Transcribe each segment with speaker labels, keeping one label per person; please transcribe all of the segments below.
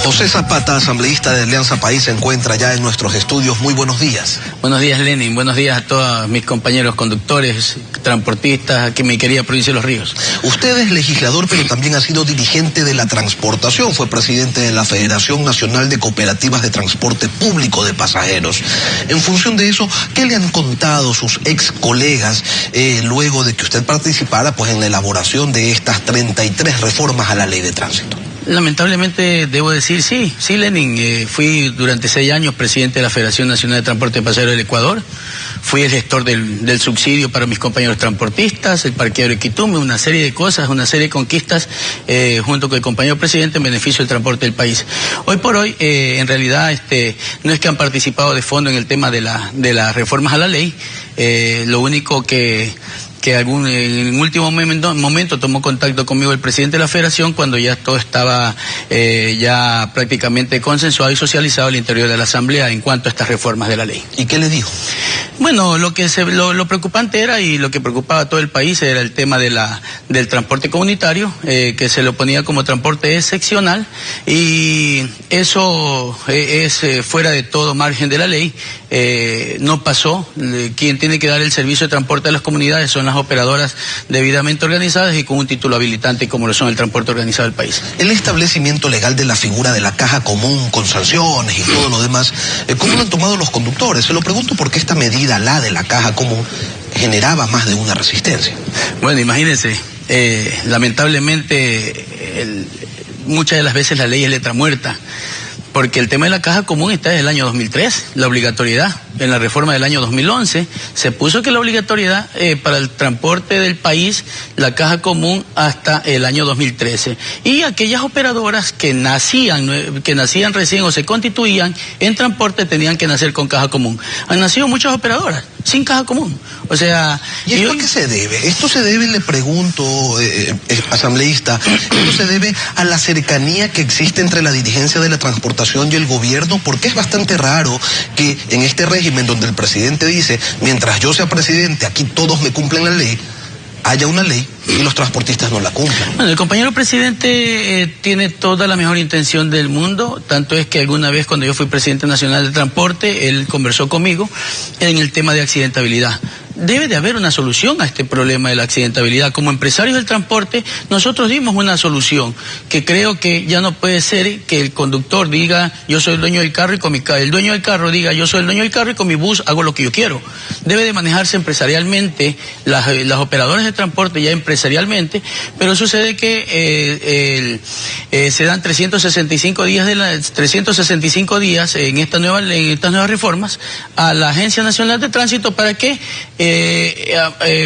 Speaker 1: José Zapata, asambleísta de Alianza País, se encuentra ya en nuestros estudios. Muy buenos días.
Speaker 2: Buenos días, Lenin. Buenos días a todos mis compañeros conductores, transportistas, aquí en mi querida provincia de Los Ríos.
Speaker 1: Usted es legislador, pero también ha sido dirigente de la transportación. Fue presidente de la Federación Nacional de Cooperativas de Transporte Público de Pasajeros. En función de eso, ¿qué le han contado sus ex colegas luego de que usted participara en la elaboración de estas 33 reformas a la ley de tránsito?
Speaker 2: Lamentablemente debo decir sí, Lenin. Fui durante 6 años presidente de la Federación Nacional de Transporte de Pasajeros del Ecuador. Fui el gestor del subsidio para mis compañeros transportistas, el parqueadero de Quitume, una serie de cosas, una serie de conquistas junto con el compañero presidente en beneficio del transporte del país. Hoy por hoy, en realidad, no es que han participado de fondo en el tema de las reformas a la ley. Lo único que en último momento tomó contacto conmigo el presidente de la federación cuando ya todo estaba ya prácticamente consensuado y socializado al interior de la asamblea en cuanto a estas reformas de la ley.
Speaker 1: ¿Y qué le dijo?
Speaker 2: Bueno, lo preocupante era, y lo que preocupaba a todo el país, era el tema del transporte comunitario, que se lo ponía como transporte excepcional, y eso es fuera de todo margen de la ley. No pasó. Quien tiene que dar el servicio de transporte a las comunidades son las operadoras debidamente organizadas y con un título habilitante como lo son el transporte organizado del país.
Speaker 1: El establecimiento legal de la figura de la caja común con sanciones y todo lo demás, ¿cómo lo han tomado los conductores? Se lo pregunto porque esta medida, la de la caja común, generaba más de una resistencia.
Speaker 2: Bueno, imagínense, lamentablemente muchas de las veces la ley es letra muerta. Porque el tema de la caja común está desde el año 2003, la obligatoriedad. En la reforma del año 2011 se puso que la obligatoriedad para el transporte del país, la caja común hasta el año 2013. Y aquellas operadoras que nacían recién o se constituían en transporte tenían que nacer con caja común. Han nacido muchas operadoras sin caja común. O sea...
Speaker 1: ¿Y esto a qué se debe? Esto se debe, le pregunto, asambleísta, esto se debe a la cercanía que existe entre la dirigencia de la transportación y el gobierno, porque es bastante raro que en este régimen donde el presidente dice, mientras yo sea presidente, aquí todos me cumplen la ley, haya una ley y los transportistas no la cumplan.
Speaker 2: Bueno, el compañero presidente tiene toda la mejor intención del mundo, tanto es que alguna vez cuando yo fui presidente nacional de transporte, él conversó conmigo en el tema de accidentabilidad. Debe de haber una solución a este problema de la accidentabilidad. Como empresarios del transporte, nosotros dimos una solución, que creo que ya no puede ser que el conductor diga, yo soy el dueño del carro, y el dueño del carro diga, yo soy el dueño del carro y con mi bus hago lo que yo quiero. Debe de manejarse empresarialmente, las operadoras de transporte ya empresarialmente, pero sucede que se dan 365 días en estas nuevas reformas a la Agencia Nacional de Tránsito para que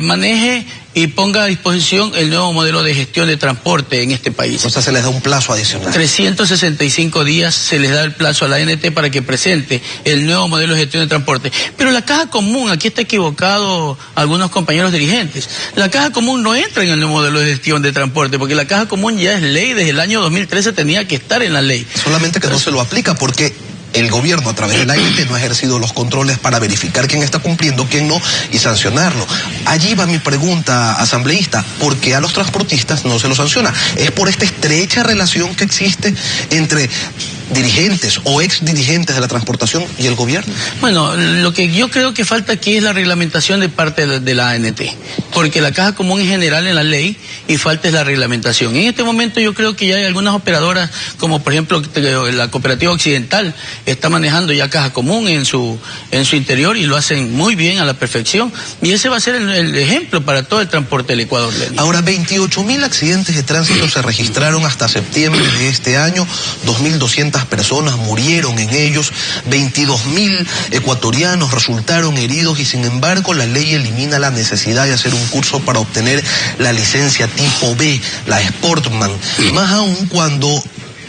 Speaker 2: maneje y ponga a disposición el nuevo modelo de gestión de transporte en este país.
Speaker 1: O sea, se les da un plazo adicional.
Speaker 2: 365 días se les da el plazo a la ANT para que presente el nuevo modelo de gestión de transporte. Pero la caja común, aquí está equivocado algunos compañeros dirigentes, la caja común no entra en el nuevo modelo de gestión de transporte, porque la caja común ya es ley, desde el año 2013 tenía que estar en la ley.
Speaker 1: Solamente que no se lo aplica porque el gobierno a través de la ANT no ha ejercido los controles para verificar quién está cumpliendo, quién no, y sancionarlo. Allí va mi pregunta, asambleísta, ¿por qué a los transportistas no se los sanciona? ¿Es por esta estrecha relación que existe entre dirigentes o ex dirigentes de la transportación y el gobierno?
Speaker 2: Bueno, lo que yo creo que falta aquí es la reglamentación de parte de la ANT, porque la caja común es general en la ley y falta es la reglamentación. En este momento yo creo que ya hay algunas operadoras, como por ejemplo la Cooperativa Occidental, está manejando ya caja común en su interior y lo hacen muy bien, a la perfección, y ese va a ser el ejemplo para todo el transporte del Ecuador.
Speaker 1: Ahora, 28.000 accidentes de tránsito se registraron hasta septiembre de este año, 2.200 personas murieron en ellos, 22.000 ecuatorianos resultaron heridos y sin embargo la ley elimina la necesidad de hacer un curso para obtener la licencia tipo B, la Sportman, más aún cuando...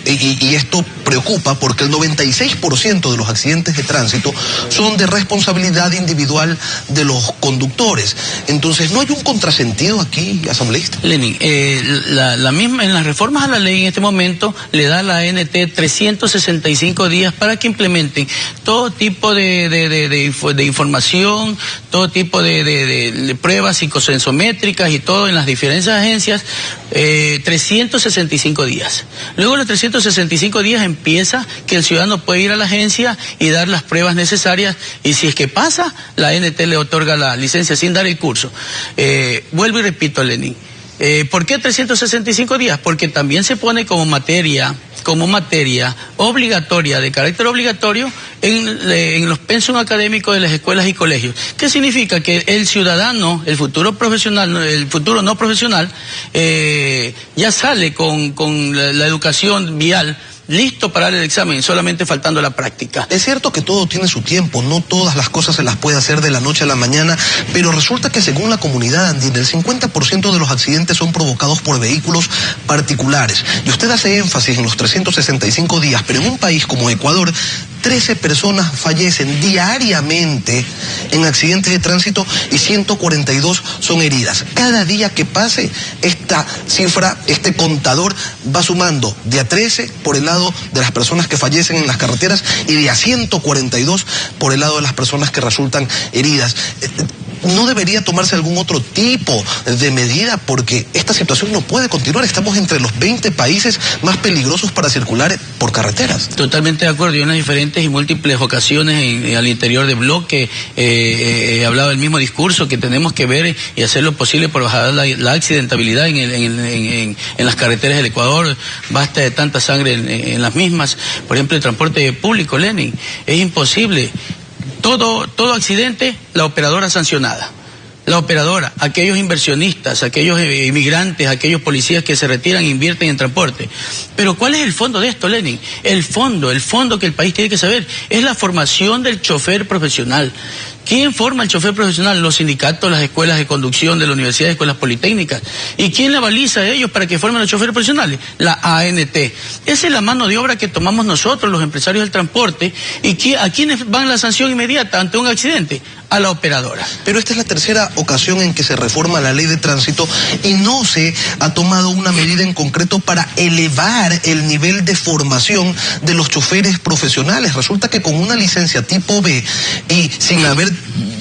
Speaker 1: Y esto preocupa porque el 96% de los accidentes de tránsito son de responsabilidad individual de los conductores. Entonces, ¿no hay un contrasentido aquí, asambleísta?
Speaker 2: Lenin, en las reformas a la ley en este momento le da a la ANT 365 días para que implementen todo tipo de información, todo tipo de pruebas psicosensométricas y todo en las diferentes agencias, 365 días. Luego los 365 365 días empieza que el ciudadano puede ir a la agencia y dar las pruebas necesarias, y si es que pasa, la ANT le otorga la licencia sin dar el curso. Vuelvo y repito, Lenin, ¿por qué 365 días? Porque también se pone como materia obligatoria, de carácter obligatorio, en los pensum académicos de las escuelas y colegios. ¿Qué significa? Que el ciudadano, el futuro no profesional, ya sale con la educación vial, listo para dar el examen, solamente faltando la práctica.
Speaker 1: Es cierto que todo tiene su tiempo, no todas las cosas se las puede hacer de la noche a la mañana, pero resulta que según la comunidad andina, el 50% de los accidentes son provocados por vehículos particulares. Y usted hace énfasis en los 365 días, pero en un país como Ecuador, 13 personas fallecen diariamente en accidentes de tránsito y 142 son heridas. Cada día que pase, esta cifra, este contador va sumando de a 13 por el lado de las personas que fallecen en las carreteras y de a 142 por el lado de las personas que resultan heridas. ¿No debería tomarse algún otro tipo de medida? Porque esta situación no puede continuar. Estamos entre los 20 países más peligrosos para circular por carreteras.
Speaker 2: Totalmente de acuerdo. Yo en las diferentes y múltiples ocasiones al interior de Bloque he hablado del mismo discurso, que tenemos que ver y hacer lo posible por bajar la accidentabilidad en las carreteras del Ecuador. Basta de tanta sangre en las mismas. Por ejemplo, el transporte público, Lenin, es imposible. Todo accidente, la operadora sancionada. La operadora, aquellos inversionistas, aquellos inmigrantes, aquellos policías que se retiran e invierten en transporte. Pero ¿cuál es el fondo de esto, Lenin? El fondo que el país tiene que saber es la formación del chofer profesional. ¿Quién forma el chofer profesional? Los sindicatos, las escuelas de conducción de la universidad, escuelas politécnicas. ¿Y quién le baliza a ellos para que formen los choferes profesionales? La ANT. Esa es la mano de obra que tomamos nosotros, los empresarios del transporte. ¿Y a quiénes van la sanción inmediata ante un accidente? A la operadora.
Speaker 1: Pero esta es la tercera ocasión en que se reforma la ley de tránsito y no se ha tomado una medida en concreto para elevar el nivel de formación de los choferes profesionales. Resulta que con una licencia tipo B y sin haber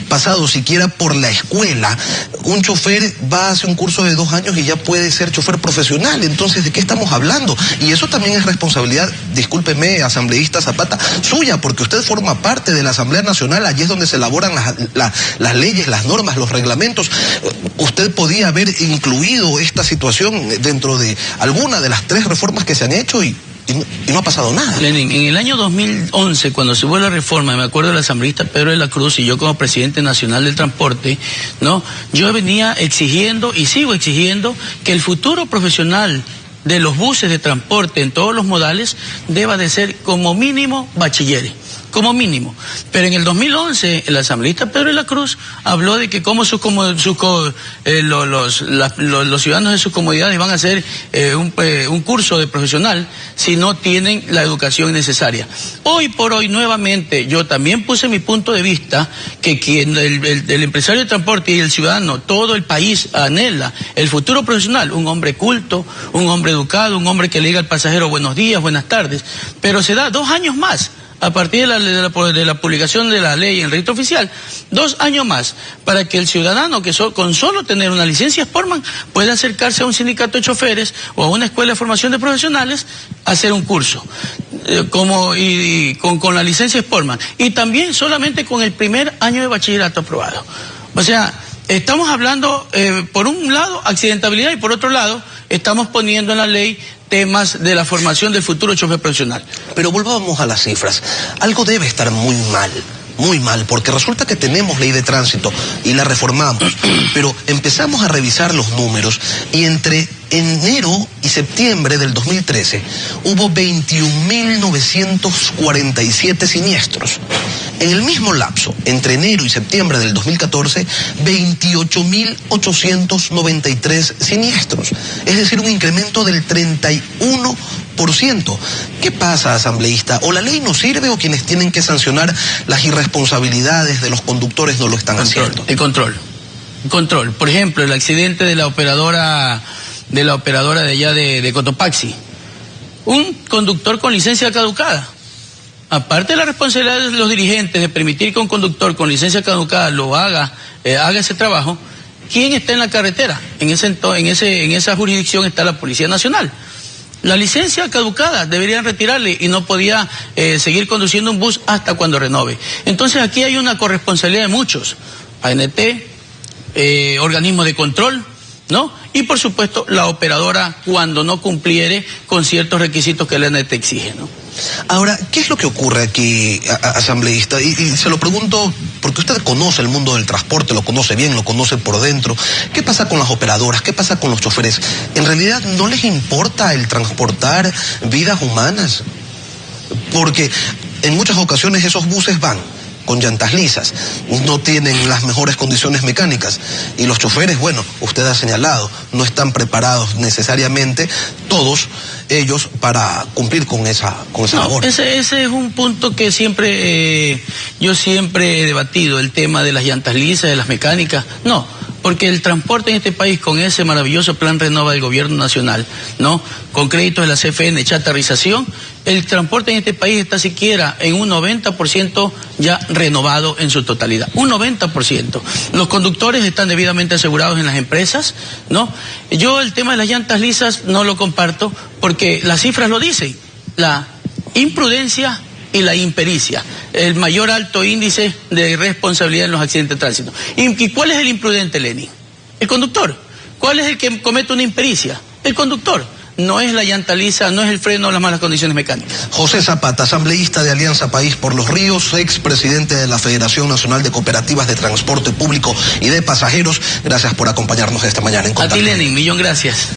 Speaker 1: pasado siquiera por la escuela, un chofer va a hacer un curso de 2 años y ya puede ser chofer profesional. Entonces, ¿de qué estamos hablando? Y eso también es responsabilidad, discúlpeme, asambleísta Zapata, suya, porque usted forma parte de la Asamblea Nacional. Allí es donde se elaboran las leyes, las normas, los reglamentos. Usted podía haber incluido esta situación dentro de alguna de las 3 reformas que se han hecho y no ha pasado nada.
Speaker 2: Lenin, en el año 2011, cuando se hubo la reforma, me acuerdo del asambleísta Pedro de la Cruz y yo como presidente nacional del transporte, ¿no? Yo venía exigiendo y sigo exigiendo que el futuro profesional de los buses de transporte en todos los modales deba de ser como mínimo bachilleres. Como mínimo. Pero en el 2011, el asambleísta Pedro de la Cruz habló de que como los ciudadanos de sus comunidades van a hacer un curso de profesional si no tienen la educación necesaria. Hoy por hoy, nuevamente, yo también puse mi punto de vista que quien el empresario de transporte y el ciudadano, todo el país anhela el futuro profesional, un hombre culto, un hombre educado, un hombre que le diga al pasajero buenos días, buenas tardes, pero se da 2 años más. A partir de la publicación de la ley en el registro oficial, 2 años más, para que el ciudadano con solo tener una licencia Sportman pueda acercarse a un sindicato de choferes o a una escuela de formación de profesionales a hacer un curso, con la licencia Sportman. Y también solamente con el primer año de bachillerato aprobado. O sea, estamos hablando, por un lado, accidentabilidad, y por otro lado, estamos poniendo en la ley temas de la formación del futuro chofer profesional.
Speaker 1: Pero volvamos a las cifras. Algo debe estar muy mal, porque resulta que tenemos ley de tránsito y la reformamos, pero empezamos a revisar los números y entre enero y septiembre del 2013 hubo 21.947 siniestros. En el mismo lapso, entre enero y septiembre del 2014, 28.893 siniestros. Es decir, un incremento del 31%. ¿Qué pasa, asambleísta? ¿O la ley no sirve o quienes tienen que sancionar las irresponsabilidades de los conductores no lo están haciendo?
Speaker 2: El control. Por ejemplo, el accidente de la operadora de allá de Cotopaxi. Un conductor con licencia caducada. Aparte de la responsabilidad de los dirigentes de permitir que un conductor con licencia caducada lo haga ese trabajo, ¿quién está en la carretera? En esa jurisdicción está la Policía Nacional. La licencia caducada, deberían retirarle y no podía seguir conduciendo un bus hasta cuando renove. Entonces aquí hay una corresponsabilidad de muchos, ANT, organismos de control, ¿no? Y por supuesto la operadora cuando no cumpliere con ciertos requisitos que la ANT exige, ¿no?
Speaker 1: Ahora, ¿qué es lo que ocurre aquí, asambleísta? Y se lo pregunto porque usted conoce el mundo del transporte, lo conoce bien, lo conoce por dentro. ¿Qué pasa con las operadoras? ¿Qué pasa con los choferes? ¿En realidad no les importa el transportar vidas humanas? Porque en muchas ocasiones esos buses van con llantas lisas, no tienen las mejores condiciones mecánicas y los choferes, bueno, usted ha señalado, no están preparados necesariamente todos ellos para cumplir con esa labor.
Speaker 2: Ese es un punto que yo siempre he debatido, el tema de las llantas lisas, de las mecánicas. No, porque el transporte en este país, con ese maravilloso plan Renova del gobierno nacional, ¿no? Con créditos de la CFN, chatarrización, el transporte en este país está siquiera en un 90% ya renovado en su totalidad. Un 90%. Los conductores están debidamente asegurados en las empresas, ¿no? Yo el tema de las llantas lisas no lo comparto porque las cifras lo dicen. La imprudencia y la impericia, el mayor alto índice de irresponsabilidad en los accidentes de tránsito. ¿Y cuál es el imprudente, Lenin? El conductor. ¿Cuál es el que comete una impericia? El conductor. No es la llanta lisa, no es el freno o las malas condiciones mecánicas.
Speaker 1: José Zapata, asambleísta de Alianza País por los Ríos, expresidente de la Federación Nacional de Cooperativas de Transporte Público y de Pasajeros, gracias por acompañarnos esta mañana en Contacto.
Speaker 2: A ti, Lenin, millón gracias.